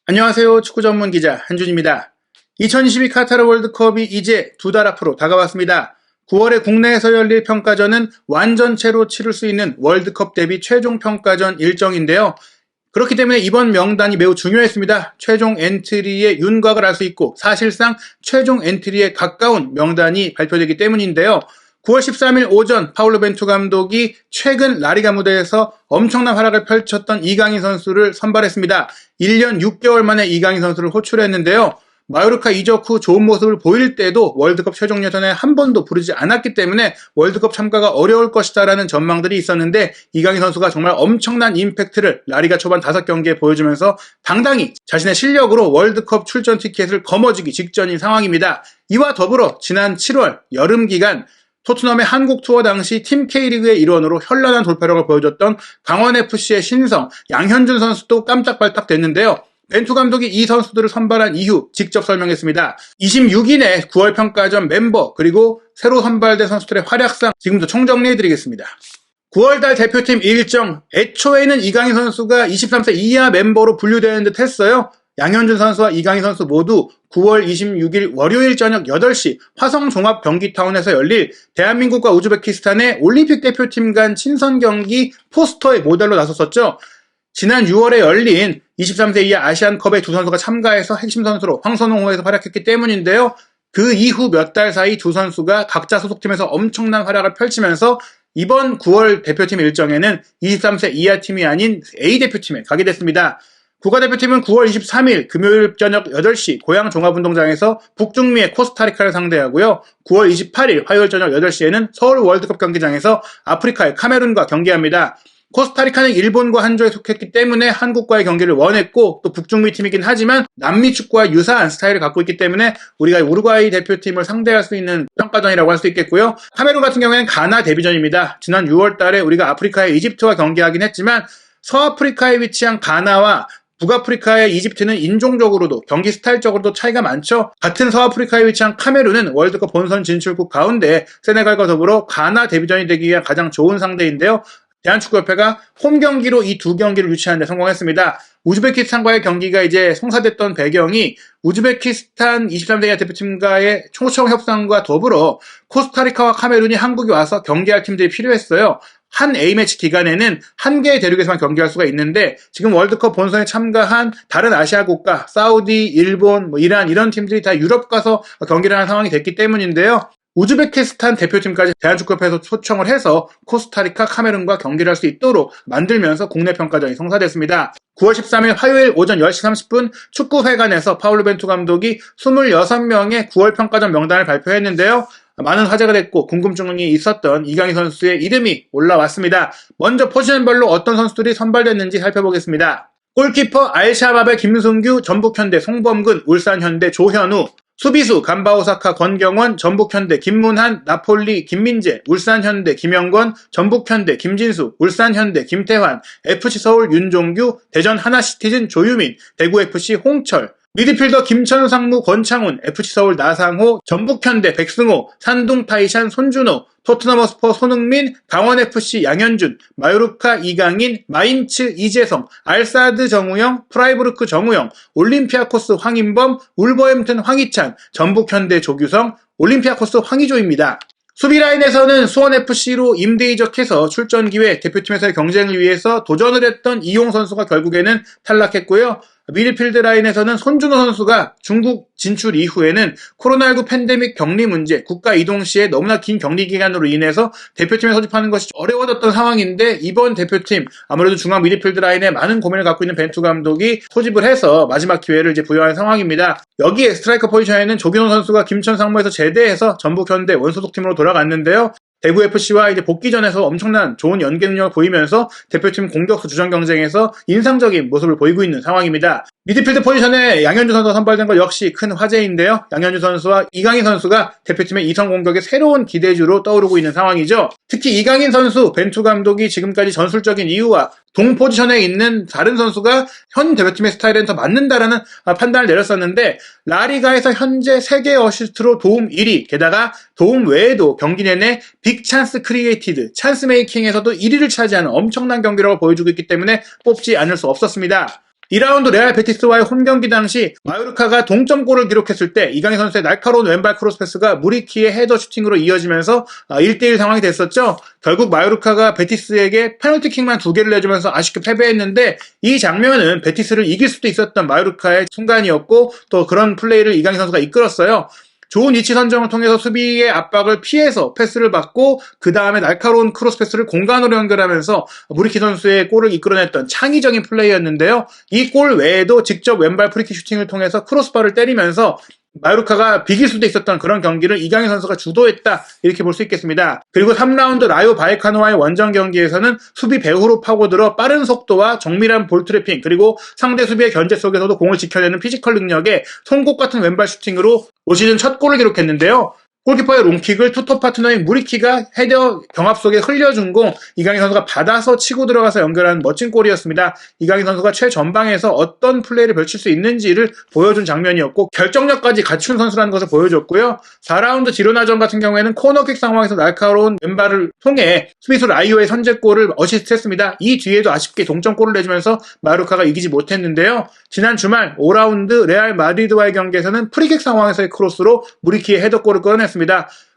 안녕하세요. 축구 전문 기자 한준입니다. 2022 카타르 월드컵이 이제 2달 앞으로 다가왔습니다. 9월에 국내에서 열릴 평가전은 완전체로 치를 수 있는 월드컵 대비 최종 평가전 일정인데요. 그렇기 때문에 이번 명단이 매우 중요했습니다. 최종 엔트리의 윤곽을 알 수 있고 사실상 최종 엔트리에 가까운 명단이 발표되기 때문인데요. 9월 13일 오전 파울로 벤투 감독이 최근 라리가 무대에서 엄청난 활약을 펼쳤던 이강인 선수를 선발했습니다. 1년 6개월 만에 이강인 선수를 호출했는데요. 마요르카 이적 후 좋은 모습을 보일 때도 월드컵 최종 예선에 한 번도 부르지 않았기 때문에 월드컵 참가가 어려울 것이다라는 전망들이 있었는데 이강인 선수가 정말 엄청난 임팩트를 라리가 초반 5경기에 보여주면서 당당히 자신의 실력으로 월드컵 출전 티켓을 거머쥐기 직전인 상황입니다. 이와 더불어 지난 7월 여름 기간 토트넘의 한국 투어 당시 팀 K리그의 일원으로 현란한 돌파력을 보여줬던 강원FC의 신성 양현준 선수도 깜짝발딱 됐는데요. 벤투 감독이 이 선수들을 선발한 이유 직접 설명했습니다. 26인의 9월 평가전 멤버 그리고 새로 선발된 선수들의 활약상 지금부터 총정리해드리겠습니다. 9월달 대표팀 일정 애초에는 이강인 선수가 23세 이하 멤버로 분류되는 듯 했어요. 양현준 선수와 이강인 선수 모두 9월 26일 월요일 저녁 8시 화성종합경기타운에서 열릴 대한민국과 우즈베키스탄의 올림픽 대표팀 간 친선 경기 포스터의 모델로 나섰었죠. 지난 6월에 열린 23세 이하 아시안컵에 두 선수가 참가해서 핵심 선수로 황선홍호에서 활약했기 때문인데요. 그 이후 몇 달 사이 두 선수가 각자 소속팀에서 엄청난 활약을 펼치면서 이번 9월 대표팀 일정에는 23세 이하 팀이 아닌 A대표팀에 가게 됐습니다. 국가대표팀은 9월 23일 금요일 저녁 8시 고양 종합운동장에서 북중미의 코스타리카를 상대하고요. 9월 28일 화요일 저녁 8시에는 서울 월드컵 경기장에서 아프리카의 카메룬과 경기합니다. 코스타리카는 일본과 한 조에 속했기 때문에 한국과의 경기를 원했고 또 북중미 팀이긴 하지만 남미 축구와 유사한 스타일을 갖고 있기 때문에 우리가 우루과이 대표팀을 상대할 수 있는 평가전이라고 할 수 있겠고요. 카메룬 같은 경우에는 가나 데뷔전입니다. 지난 6월 달에 우리가 아프리카의 이집트와 경기하긴 했지만 서아프리카에 위치한 가나와 북아프리카의 이집트는 인종적으로도 경기 스타일적으로도 차이가 많죠. 같은 서아프리카에 위치한 카메룬은 월드컵 본선 진출국 가운데 세네갈과 더불어 가나 데뷔전이 되기 위한 가장 좋은 상대인데요. 대한축구협회가 홈 경기로 이 두 경기를 유치하는 데 성공했습니다. 우즈베키스탄과의 경기가 이제 성사됐던 배경이 우즈베키스탄 23세 이하 대표팀과의 초청 협상과 더불어 코스타리카와 카메룬이 한국에 와서 경기할 팀들이 필요했어요. 한 A매치 기간에는 한 개의 대륙에서만 경기할 수가 있는데 지금 월드컵 본선에 참가한 다른 아시아 국가, 사우디, 일본, 이란 이런 팀들이 다 유럽 가서 경기를 하는 상황이 됐기 때문인데요. 우즈베키스탄 대표팀까지 대한축구협회에서 초청을 해서 코스타리카, 카메룬과 경기를 할 수 있도록 만들면서 국내 평가전이 성사됐습니다. 9월 13일 화요일 오전 10시 30분 축구회관에서 파울로 벤투 감독이 26명의 9월 평가전 명단을 발표했는데요. 많은 화제가 됐고 궁금증이 있었던 이강인 선수의 이름이 올라왔습니다. 먼저 포지션별로 어떤 선수들이 선발됐는지 살펴보겠습니다. 골키퍼 알샤밥의 김승규, 전북현대 송범근, 울산현대 조현우. 수비수 감바오사카 권경원, 전북현대 김문한, 나폴리 김민재, 울산현대 김영권, 전북현대 김진수, 울산현대 김태환, FC서울 윤종규, 대전 하나시티즌 조유민, 대구FC 홍철. 미드필더 김천상무 권창훈, FC서울 나상호, 전북현대 백승호, 산둥타이샨 손준호, 토트넘 허스퍼 손흥민, 강원FC 양현준, 마요르카 이강인, 마인츠 이재성, 알사드 정우영, 프라이부르크 정우영, 올림피아코스 황인범, 울버햄튼 황희찬, 전북현대 조규성, 올림피아코스 황희조입니다. 수비라인에서는 수원FC로 임대 이적해서 출전 기회 대표팀에서의 경쟁을 위해서 도전을 했던 이용 선수가 결국에는 탈락했고요. 미드필드 라인에서는 손준호 선수가 중국 진출 이후에는 코로나19 팬데믹 격리 문제, 국가 이동 시에 너무나 긴 격리 기간으로 인해서 대표팀에 소집하는 것이 어려워졌던 상황인데 이번 대표팀 아무래도 중앙 미드필드 라인에 많은 고민을 갖고 있는 벤투 감독이 소집을 해서 마지막 기회를 이제 부여한 상황입니다. 여기에 스트라이커 포지션에는 조규성 선수가 김천 상무에서 제대해서 전북현대 원소속팀으로 돌아갔는데요. 대구FC와 이제 복귀전에서 엄청난 좋은 연계 능력을 보이면서 대표팀 공격수 주전 경쟁에서 인상적인 모습을 보이고 있는 상황입니다. 미드필드 포지션에 양현준 선수가 선발된 것 역시 큰 화제인데요. 양현준 선수와 이강인 선수가 대표팀의 이선 공격의 새로운 기대주로 떠오르고 있는 상황이죠. 특히 이강인 선수, 벤투 감독이 지금까지 전술적인 이유와 동 포지션에 있는 다른 선수가 현 대표팀의 스타일에는 더 맞는다라는 판단을 내렸었는데 라리가에서 현재 세계 어시스트로 도움 1위, 게다가 도움 외에도 경기 내내 빅 찬스 크리에이티드, 찬스 메이킹에서도 1위를 차지하는 엄청난 경기력을 보여주고 있기 때문에 뽑지 않을 수 없었습니다. 2라운드 레알 베티스와의 홈경기 당시 마요르카가 동점골을 기록했을 때 이강인 선수의 날카로운 왼발 크로스패스가 무리키의 헤더 슈팅으로 이어지면서 1대1 상황이 됐었죠. 결국 마요르카가 베티스에게 페널티킥만 2개를 내주면서 아쉽게 패배했는데 이 장면은 베티스를 이길 수도 있었던 마요르카의 순간이었고 또 그런 플레이를 이강인 선수가 이끌었어요. 좋은 위치 선정을 통해서 수비의 압박을 피해서 패스를 받고 그 다음에 날카로운 크로스 패스를 공간으로 연결하면서 무리키 선수의 골을 이끌어냈던 창의적인 플레이였는데요. 이 골 외에도 직접 왼발 프리킥 슈팅을 통해서 크로스바를 때리면서 마요르카가 비길 수도 있었던 그런 경기를 이강인 선수가 주도했다 이렇게 볼 수 있겠습니다. 그리고 3라운드 라요 바이카노와의 원정 경기에서는 수비 배후로 파고들어 빠른 속도와 정밀한 볼 트래핑 그리고 상대 수비의 견제 속에서도 공을 지켜내는 피지컬 능력에 송곳 같은 왼발 슈팅으로 올 시즌 첫 골을 기록했는데요. 골키퍼의 롱킥을 투톱 파트너인 무리키가 헤더 경합 속에 흘려준 공 이강인 선수가 받아서 치고 들어가서 연결한 멋진 골이었습니다. 이강인 선수가 최전방에서 어떤 플레이를 펼칠 수 있는지를 보여준 장면이었고 결정력까지 갖춘 선수라는 것을 보여줬고요. 4라운드 지로나전 같은 경우에는 코너킥 상황에서 날카로운 왼발을 통해 수비수 라이오의 선제골을 어시스트했습니다. 이 뒤에도 아쉽게 동점골을 내주면서 마요르카가 이기지 못했는데요. 지난 주말 5라운드 레알 마드리드와의 경기에서는 프리킥 상황에서의 크로스로 무리키의 헤더골을 끌어냈습니다.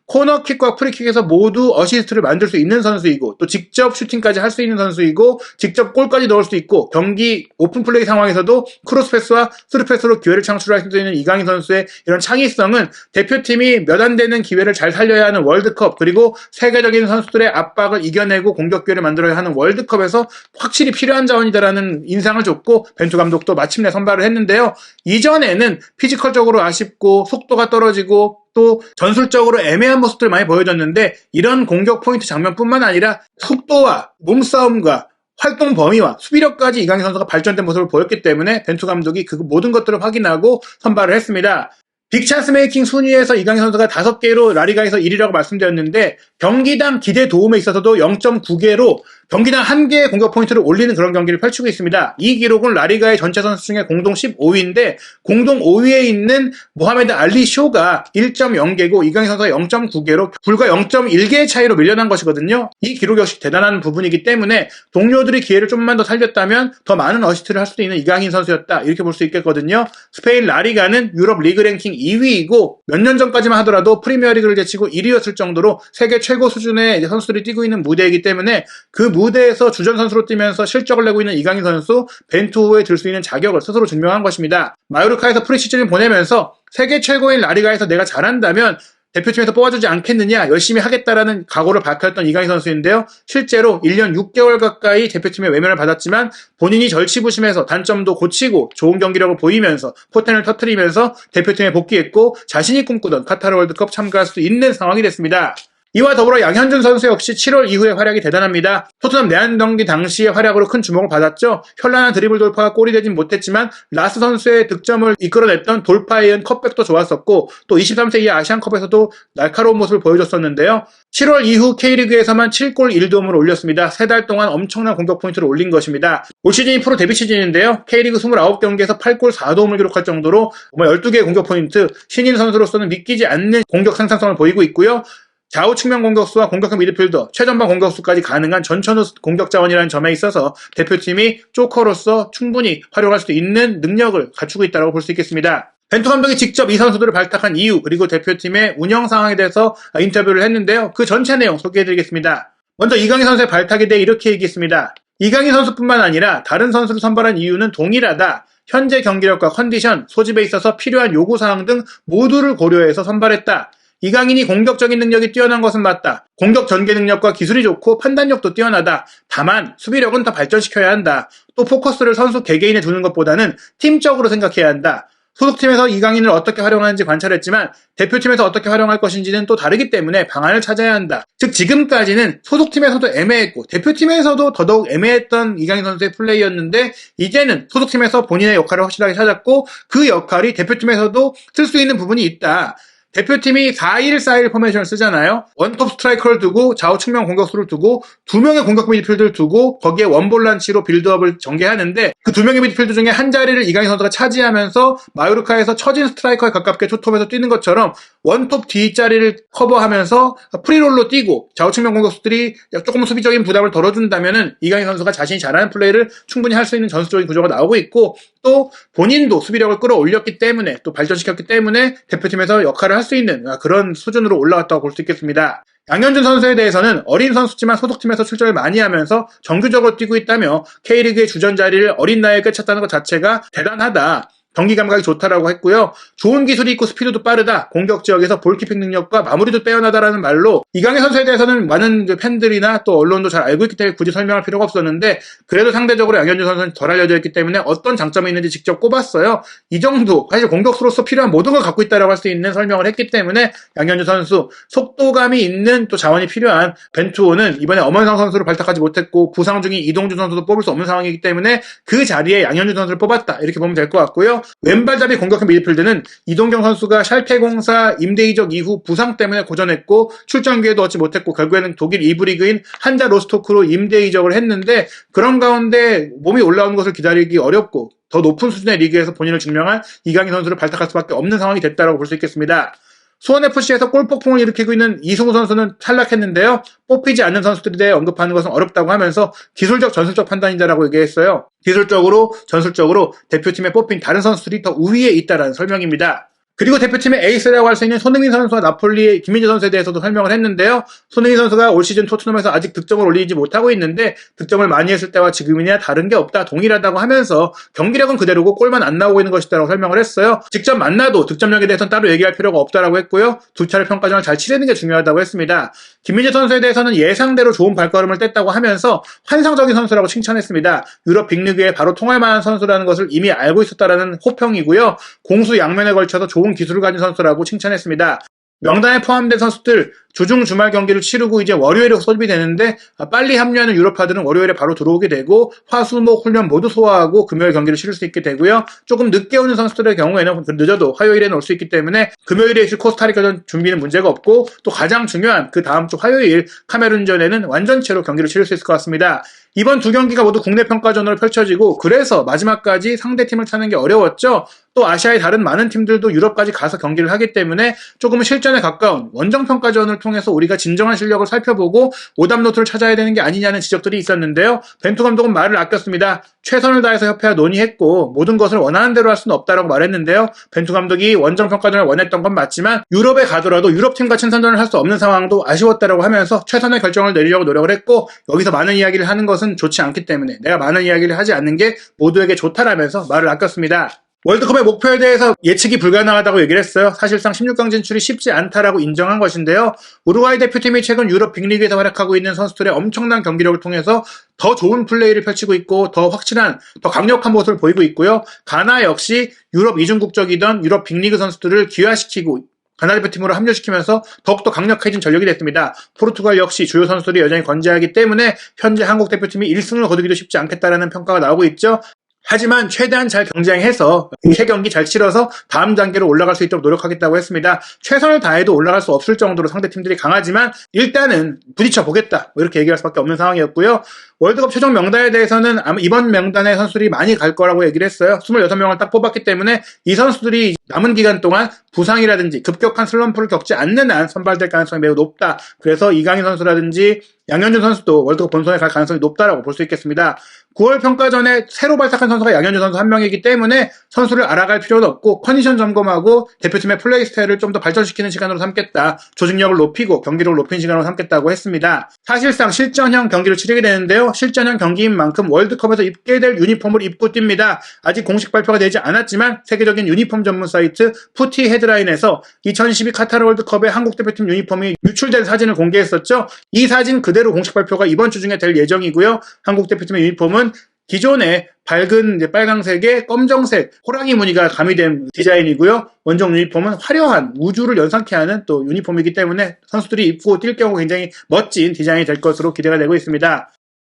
코너킥과 프리킥에서 모두 어시스트를 만들 수 있는 선수이고 또 직접 슈팅까지 할 수 있는 선수이고 직접 골까지 넣을 수 있고 경기 오픈플레이 상황에서도 크로스패스와 스루패스로 기회를 창출할 수 있는 이강인 선수의 이런 창의성은 대표팀이 몇 안 되는 기회를 잘 살려야 하는 월드컵 그리고 세계적인 선수들의 압박을 이겨내고 공격 기회를 만들어야 하는 월드컵에서 확실히 필요한 자원이다라는 인상을 줬고 벤투 감독도 마침내 선발을 했는데요. 이전에는 피지컬적으로 아쉽고 속도가 떨어지고 또 전술적으로 애매한 모습들 많이 보여줬는데 이런 공격 포인트 장면뿐만 아니라 속도와 몸싸움과 활동 범위와 수비력까지 이강인 선수가 발전된 모습을 보였기 때문에 벤투 감독이 그 모든 것들을 확인하고 선발을 했습니다. 빅찬스 메이킹 순위에서 이강인 선수가 5개로 라리가에서 1위라고 말씀드렸는데 경기당 기대 도움에 있어서도 0.9개로 경기당 1개의 공격 포인트를 올리는 그런 경기를 펼치고 있습니다. 이 기록은 라리가의 전체 선수 중에 공동 15위인데 공동 5위에 있는 모하메드 알리 쇼가 1.0개고 이강인 선수가 0.9개로 불과 0.1개의 차이로 밀려난 것이거든요. 이 기록 역시 대단한 부분이기 때문에 동료들이 기회를 좀만 더 살렸다면 더 많은 어시스트를 할 수도 있는 이강인 선수였다 이렇게 볼 수 있겠거든요. 스페인 라리가는 유럽 리그 랭킹 2위이고 몇 년 전까지만 하더라도 프리미어리그를 제치고 1위였을 정도로 세계 최고 수준의 선수들이 뛰고 있는 무대이기 때문에 그 무대에서 주전 선수로 뛰면서 실적을 내고 있는 이강인 선수 벤투 후에 들 수 있는 자격을 스스로 증명한 것입니다. 마요르카에서 프리시즌을 보내면서 세계 최고인 라리가에서 내가 잘한다면 대표팀에서 뽑아주지 않겠느냐 열심히 하겠다라는 각오를 밝혔던 이강인 선수인데요. 실제로 1년 6개월 가까이 대표팀의 외면을 받았지만 본인이 절치부심해서 단점도 고치고 좋은 경기력을 보이면서 포텐을 터뜨리면서 대표팀에 복귀했고 자신이 꿈꾸던 카타르 월드컵 참가할 수 있는 상황이 됐습니다. 이와 더불어 양현준 선수 역시 7월 이후의 활약이 대단합니다. 토트넘 내한 경기 당시의 활약으로 큰 주목을 받았죠. 현란한 드리블 돌파가 골이 되진 못했지만 라스 선수의 득점을 이끌어냈던 돌파에 의한 컷백도 좋았었고 또 23세 이하 아시안컵에서도 날카로운 모습을 보여줬었는데요. 7월 이후 K리그에서만 7골 1도움을 올렸습니다. 3달 동안 엄청난 공격 포인트를 올린 것입니다. 올 시즌이 프로 데뷔 시즌인데요. K리그 29경기에서 8골 4도움을 기록할 정도로 정말 12개의 공격 포인트, 신인 선수로서는 믿기지 않는 공격 생산성을 보이고 있고요. 좌우 측면 공격수와 공격형 미드필더, 최전방 공격수까지 가능한 전천후 공격 자원이라는 점에 있어서 대표팀이 조커로서 충분히 활용할 수 있는 능력을 갖추고 있다고 볼 수 있겠습니다. 벤투 감독이 직접 이 선수들을 발탁한 이유 그리고 대표팀의 운영 상황에 대해서 인터뷰를 했는데요. 그 전체 내용 소개해드리겠습니다. 먼저 이강인 선수의 발탁에 대해 이렇게 얘기했습니다. 이강인 선수뿐만 아니라 다른 선수를 선발한 이유는 동일하다. 현재 경기력과 컨디션, 소집에 있어서 필요한 요구사항 등 모두를 고려해서 선발했다. 이강인이 공격적인 능력이 뛰어난 것은 맞다. 공격 전개 능력과 기술이 좋고 판단력도 뛰어나다. 다만 수비력은 더 발전시켜야 한다. 또 포커스를 선수 개개인에 두는 것보다는 팀적으로 생각해야 한다. 소속팀에서 이강인을 어떻게 활용하는지 관찰했지만 대표팀에서 어떻게 활용할 것인지는 또 다르기 때문에 방안을 찾아야 한다. 즉 지금까지는 소속팀에서도 애매했고 대표팀에서도 더더욱 애매했던 이강인 선수의 플레이였는데 이제는 소속팀에서 본인의 역할을 확실하게 찾았고 그 역할이 대표팀에서도 쓸 수 있는 부분이 있다. 대표팀이 4-1-4-1 포메이션을 쓰잖아요. 원톱 스트라이커를 두고 좌우 측면 공격수를 두고 2명의 공격 미드필드를 두고 거기에 원볼란치로 빌드업을 전개하는데 그 2명의 미드필드 중에 한 자리를 이강인 선수가 차지하면서 마요르카에서 처진 스트라이커에 가깝게 투톱에서 뛰는 것처럼 원톱 뒷자리를 커버하면서 프리롤로 뛰고 좌우 측면 공격수들이 조금 수비적인 부담을 덜어준다면은 이강인 선수가 자신이 잘하는 플레이를 충분히 할 수 있는 전술적인 구조가 나오고 있고 또 본인도 수비력을 끌어올렸기 때문에 또 발전시켰기 때문에 대표팀에서 역할을 할 수 있는 그런 수준으로 올라왔다고 볼 수 있겠습니다. 양현준 선수에 대해서는 어린 선수지만 소속팀에서 출전을 많이 하면서 정규적으로 뛰고 있다며 K리그의 주전 자리를 어린 나이에 꿰찼다는 것 자체가 대단하다. 경기 감각이 좋다라고 했고요. 좋은 기술이 있고 스피드도 빠르다. 공격 지역에서 볼키핑 능력과 마무리도 빼어나다라는 말로 이강인 선수에 대해서는 많은 팬들이나 또 언론도 잘 알고 있기 때문에 굳이 설명할 필요가 없었는데 그래도 상대적으로 양현준 선수는 덜 알려져 있기 때문에 어떤 장점이 있는지 직접 꼽았어요. 이 정도 사실 공격수로서 필요한 모든 걸 갖고 있다라고 할 수 있는 설명을 했기 때문에 양현준 선수 속도감이 있는 또 자원이 필요한 벤투호는 이번에 엄원상 선수를 발탁하지 못했고 부상 중인 이동준 선수도 뽑을 수 없는 상황이기 때문에 그 자리에 양현준 선수를 뽑았다. 이렇게 보면 될 것 같고요. 왼발잡이 공격형 미드필드는 이동경 선수가 샬케04 임대 이적 이후 부상 때문에 고전했고 출전 기회도 얻지 못했고 결국에는 독일 2부 리그인 한자 로스토크로 임대 이적을 했는데 그런 가운데 몸이 올라오는 것을 기다리기 어렵고 더 높은 수준의 리그에서 본인을 증명한 이강인 선수를 발탁할 수밖에 없는 상황이 됐다고 볼 수 있겠습니다. 수원FC에서 골폭풍을 일으키고 있는 이승우 선수는 탈락했는데요. 뽑히지 않는 선수들에 대해 언급하는 것은 어렵다고 하면서 기술적 전술적 판단이다라고 얘기했어요. 기술적으로 전술적으로 대표팀에 뽑힌 다른 선수들이 더 우위에 있다라는 설명입니다. 그리고 대표팀의 에이스라고 할 수 있는 손흥민 선수와 나폴리의 김민재 선수에 대해서도 설명을 했는데요. 손흥민 선수가 올 시즌 토트넘에서 아직 득점을 올리지 못하고 있는데 득점을 많이 했을 때와 지금이냐 다른 게 없다, 동일하다고 하면서 경기력은 그대로고 골만 안 나오고 있는 것이다라고 설명을 했어요. 직접 만나도 득점력에 대해서는 따로 얘기할 필요가 없다라고 했고요. 두 차례 평가전을 잘 치르는 게 중요하다고 했습니다. 김민재 선수에 대해서는 예상대로 좋은 발걸음을 뗐다고 하면서 환상적인 선수라고 칭찬했습니다. 유럽 빅리그에 바로 통할 만한 선수라는 것을 이미 알고 있었다라는 호평이고요. 공수 양면에 걸쳐서 좋은 기술을 가진 선수라고 칭찬했습니다. 명단에 포함된 선수들 주중 주말 경기를 치르고 이제 월요일에 수업이 되는데 빨리 합류하는 유럽파들은 월요일에 바로 들어오게 되고 화수목 훈련 모두 소화하고 금요일 경기를 치를 수 있게 되고요. 조금 늦게 오는 선수들의 경우에는 늦어도 화요일에는 올 수 있기 때문에 금요일에 있을 코스타리카전 준비는 문제가 없고 또 가장 중요한 그 다음 주 화요일 카메룬전에는 완전체로 경기를 치를 수 있을 것 같습니다. 이번 두 경기가 모두 국내 평가전으로 펼쳐지고 그래서 마지막까지 상대팀을 찾는 게 어려웠죠. 또 아시아의 다른 많은 팀들도 유럽까지 가서 경기를 하기 때문에 조금 실전에 가까운 원정평가전을 통해서 우리가 진정한 실력을 살펴보고 오답노트를 찾아야 되는 게 아니냐는 지적들이 있었는데요. 벤투 감독은 말을 아꼈습니다. 최선을 다해서 협회와 논의했고 모든 것을 원하는 대로 할 수는 없다라고 말했는데요. 벤투 감독이 원정평가전을 원했던 건 맞지만 유럽에 가더라도 유럽팀과 친선전을 할 수 없는 상황도 아쉬웠다라고 하면서 최선의 결정을 내리려고 노력을 했고 여기서 많은 이야기를 하는 것은 좋지 않기 때문에 내가 많은 이야기를 하지 않는 게 모두에게 좋다라면서 말을 아꼈습니다. 월드컵의 목표에 대해서 예측이 불가능하다고 얘기를 했어요. 사실상 16강 진출이 쉽지 않다라고 인정한 것인데요. 우루과이 대표팀이 최근 유럽 빅리그에서 활약하고 있는 선수들의 엄청난 경기력을 통해서 더 좋은 플레이를 펼치고 있고 더 확실한, 더 강력한 모습을 보이고 있고요. 가나 역시 유럽 이중 국적이던 유럽 빅리그 선수들을 기화시키고 가나 대표팀으로 합류시키면서 더욱더 강력해진 전력이 됐습니다. 포르투갈 역시 주요 선수들이 여전히 건재하기 때문에 현재 한국 대표팀이 1승을 거두기도 쉽지 않겠다라는 평가가 나오고 있죠. 하지만 최대한 잘 경쟁해서 세 경기 잘 치러서 다음 단계로 올라갈 수 있도록 노력하겠다고 했습니다. 최선을 다해도 올라갈 수 없을 정도로 상대팀들이 강하지만 일단은 부딪혀 보겠다 이렇게 얘기할 수밖에 없는 상황이었고요. 월드컵 최종 명단에 대해서는 아마 이번 명단의 선수들이 많이 갈 거라고 얘기를 했어요. 26명을 딱 뽑았기 때문에 이 선수들이 남은 기간 동안 부상이라든지 급격한 슬럼프를 겪지 않는 한 선발될 가능성이 매우 높다. 그래서 이강인 선수라든지 양현준 선수도 월드컵 본선에 갈 가능성이 높다라고 볼 수 있겠습니다. 9월 평가전에 새로 발탁한 선수가 양현준 선수 한 명이기 때문에 선수를 알아갈 필요는 없고 컨디션 점검하고 대표팀의 플레이 스타일을 좀 더 발전시키는 시간으로 삼겠다. 조직력을 높이고 경기력을 높이는 시간으로 삼겠다고 했습니다. 사실상 실전형 경기를 치르게 되는데요. 실전형 경기인 만큼 월드컵에서 입게 될 유니폼을 입고 뜁니다. 아직 공식 발표가 되지 않았지만 세계적인 유니폼 전문 사이트 푸티 헤드라인에서 2012 카타르 월드컵의 한국 대표팀 유니폼이 유출된 사진을 공개했었죠. 이 사진 그대로 공식 발표가 이번 주 중에 될 예정이고요. 한국 대표팀의 유니폼은 기존의 밝은 빨강색에 검정색 호랑이 무늬가 가미된 디자인이고요. 원정 유니폼은 화려한 우주를 연상케 하는 또 유니폼이기 때문에 선수들이 입고 뛸 경우 굉장히 멋진 디자인이 될 것으로 기대가 되고 있습니다.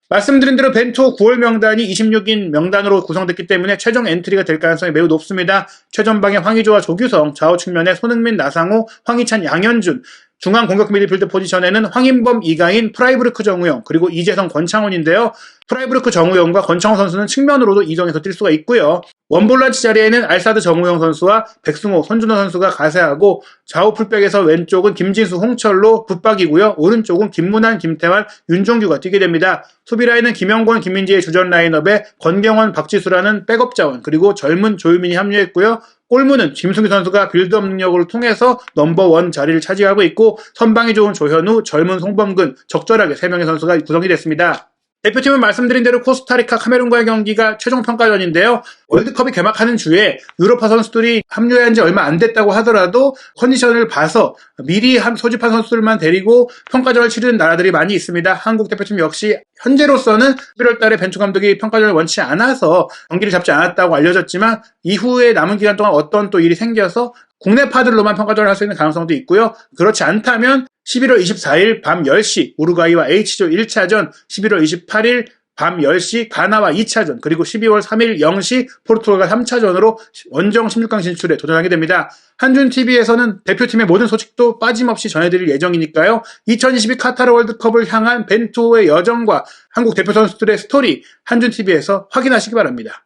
말씀드린 대로 벤투호 9월 명단이 26인 명단으로 구성됐기 때문에 최종 엔트리가 될 가능성이 매우 높습니다. 최전방에 황의조와 조규성, 좌우 측면에 손흥민, 나상호, 황희찬, 양현준, 중앙 공격 미드필드 포지션에는 황인범, 이강인, 프라이부르크 정우영, 그리고 이재성, 권창훈인데요. 프라이부르크 정우영과 권창훈 선수는 측면으로도 이동해서 뛸 수가 있고요. 원볼란치 자리에는 알사드 정우영 선수와 백승호, 손준호 선수가 가세하고 좌우 풀백에서 왼쪽은 김진수, 홍철로 붙박이고요. 오른쪽은 김문환, 김태환, 윤종규가 뛰게 됩니다. 수비라인은 김영권, 김민지의 주전 라인업에 권경원, 박지수라는 백업 자원, 그리고 젊은 조유민이 합류했고요. 골문은 김승규 선수가 빌드업 능력을 통해서 넘버원 자리를 차지하고 있고, 선방이 좋은 조현우, 젊은 송범근, 적절하게 3명의 선수가 구성이 됐습니다. 대표팀은 말씀드린 대로 코스타리카, 카메룬과의 경기가 최종 평가전인데요. 월드컵이 개막하는 주에 유로파 선수들이 합류한 지 얼마 안 됐다고 하더라도 컨디션을 봐서 미리 소집한 선수들만 데리고 평가전을 치르는 나라들이 많이 있습니다. 한국 대표팀 역시 현재로서는 11월 달에 벤투 감독이 평가전을 원치 않아서 경기를 잡지 않았다고 알려졌지만, 이후에 남은 기간 동안 어떤 또 일이 생겨서 국내파들로만 평가전을 할 수 있는 가능성도 있고요. 그렇지 않다면 11월 24일 밤 10시 우루과이와 H조 1차전, 11월 28일 밤 10시 가나와 2차전, 그리고 12월 3일 0시 포르투갈과 3차전으로 원정 16강 진출에 도전하게 됩니다. 한준TV에서는 대표팀의 모든 소식도 빠짐없이 전해드릴 예정이니까요. 2022 카타르 월드컵을 향한 벤투호의 여정과 한국 대표 선수들의 스토리, 한준TV에서 확인하시기 바랍니다.